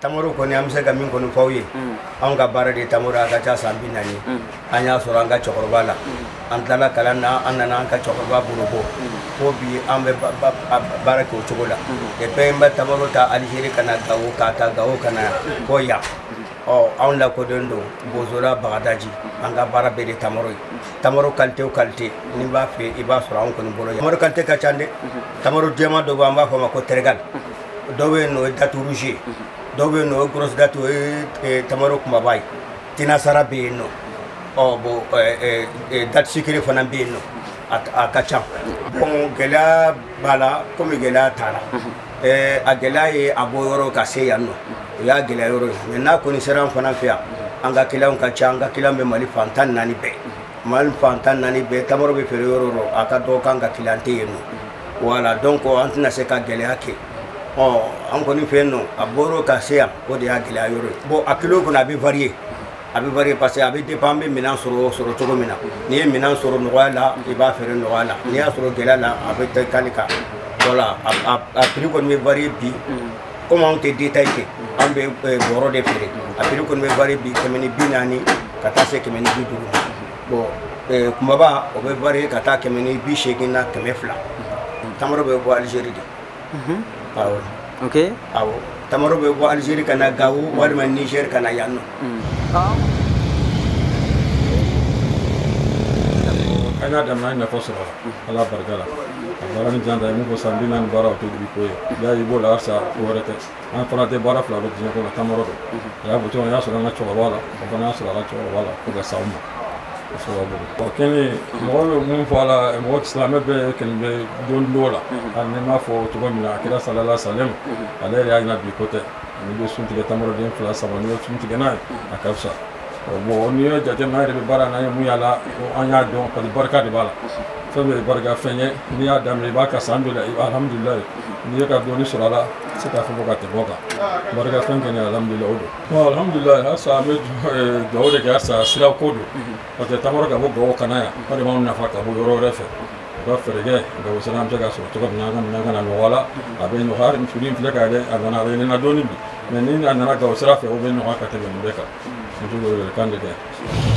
tamaro koni am se ka min koni fawye an ka baara de tamaro aga ca san 40 an y'a sɔrɔ an ka cɛkɔrɔba la an tilala kalan na an nana an ka cɛkɔrɔba bolo bɔ fo bi an bɛ baara kɛ o cogo la depuis n bɛ tamaro ta Alizeri ka na Gawo k'a ta Gawo ka na fo yan anw lakodɔnnen don bozola Bagadaji an ka baara bɛɛ de tamaro ye tamaro qualité o qualité ni b'a fɛ i b'a sɔrɔ anw kɔni bolo yan tamaro qualité ka ca dɛ tamaro jɛman dɔ bɛ an b'a fɔ a ma ko tergal dɔw bɛ yen nɔ o ye date rouge dɔw bɛ yen nɔ o ye grosse date o ye tamaro kumaba ye tinasara bɛ yen nɔ bon date sucrée fana bɛ yen nɔ a ka ca bon gɛlɛya b'a la komi gɛlɛya t'a la a gɛlɛya ye a bɔ yɔrɔ ka se yan nɔ o y'a gɛlɛya yɔrɔ ye mais n'a kɔni sera an fana fɛ yan an ka client ka ca an ka client bɛ Mali fan 14 bɛɛ Mali fan 14 bɛɛ tamaro bɛ feere yɔrɔ o yɔrɔ a ka dɔgɔ k'an ka client tɛ yen nɔ voilà donc an tɛna se ka gɛlɛya kɛ an kɔni fɛ yen nɔ a bɔr'o ka se yan o de y'a gɛlɛya yɔrɔ ye bon a kilo kɔni a bɛ varier parce que a bɛ dépend an bɛ minɛn sɔrɔ cogo min na n'i ye minɛn sɔrɔ nɔgɔya la i b'a feere nɔgɔya la n'i y'a sɔrɔ gɛlɛya la a bɛ taa kali kan voilà a prix kɔni bɛ varier bi comme anw tɛ détail kɛ an bɛ bɔrɔ de feere a prix kɔni bɛ varier bi 140 ka taa se 150 bon kumaba o bɛ varier ka taa 180 na 200 tamaro bɛ bɔ Alizeri de awɔ ok awɔ tamaro bɛ bɔ Alizeri ka na Gawo walima Niger ka na yan nɔ an y'a daminɛ an ye nafa sɔrɔ Ala barika la a baara ni jan ta ye mun fɔ san 40 baara o tɛ dugu ko ye n'i y'a ye i b'o la halisa ko wɛrɛ tɛ an fana tɛ baara fila dɔn diɲɛ kɔnɔ tamaro don a y'a fɔ cogo min a y'a sɔrɔ an ka cɛkɔrɔba la o fana y'a sɔrɔ a ka cɛkɔrɔba la fo ka s'aw ma o sababu bon kɛni mɔgɔ bɛ mun fɔ a la mɔgɔ silamɛ bɛɛ kɛni bɛ don dɔ la hali ni m'a fɔ cogo min na a kɛra salala salem ale yɛrɛ y'a ɲina bi ko tɛ n'i bɛ sun tigɛ tamaro den 2 3 n'i bɛ sun tigɛ n'a ye a ka fisa bon n'i ye jateminɛ an yɛrɛ bɛ baara n'an ye mun y'a la an y'a dɔn parce que barika de b'a la fɛn bɛɛ ye barika fɛn ye n'i y'a daminɛ i b'a ka san dɔ la alhamdulilayi n'i ye ka dɔɔni sɔrɔ a la i se k'a fɔ ko ka tɛmɛ o kan barika fɛn kɔni alhamdulilayi o don bon alhamdulilayi halisa an bɛ dugawu de kɛ halisa sira ko don parce que tamaro ka bɔ Gawo ka na yan o de b'anw nafa ka bɔ yɔrɔ wɛrɛ fɛ u ka fɛɛrɛ kɛ Gawo sira an bɛ se ka sɔrɔ cogo min na an ka minɛn kana nɔgɔya la a bɛ nɔgɔya hali fili in filɛ ka yɛlɛ a nana a bɛ yɛlɛnna dɔɔni bi mais ni a nana Gawo sira fɛ o bɛ nɔgɔya ka tɛmɛ nin bɛɛ kan n t'o wele kan de kɛ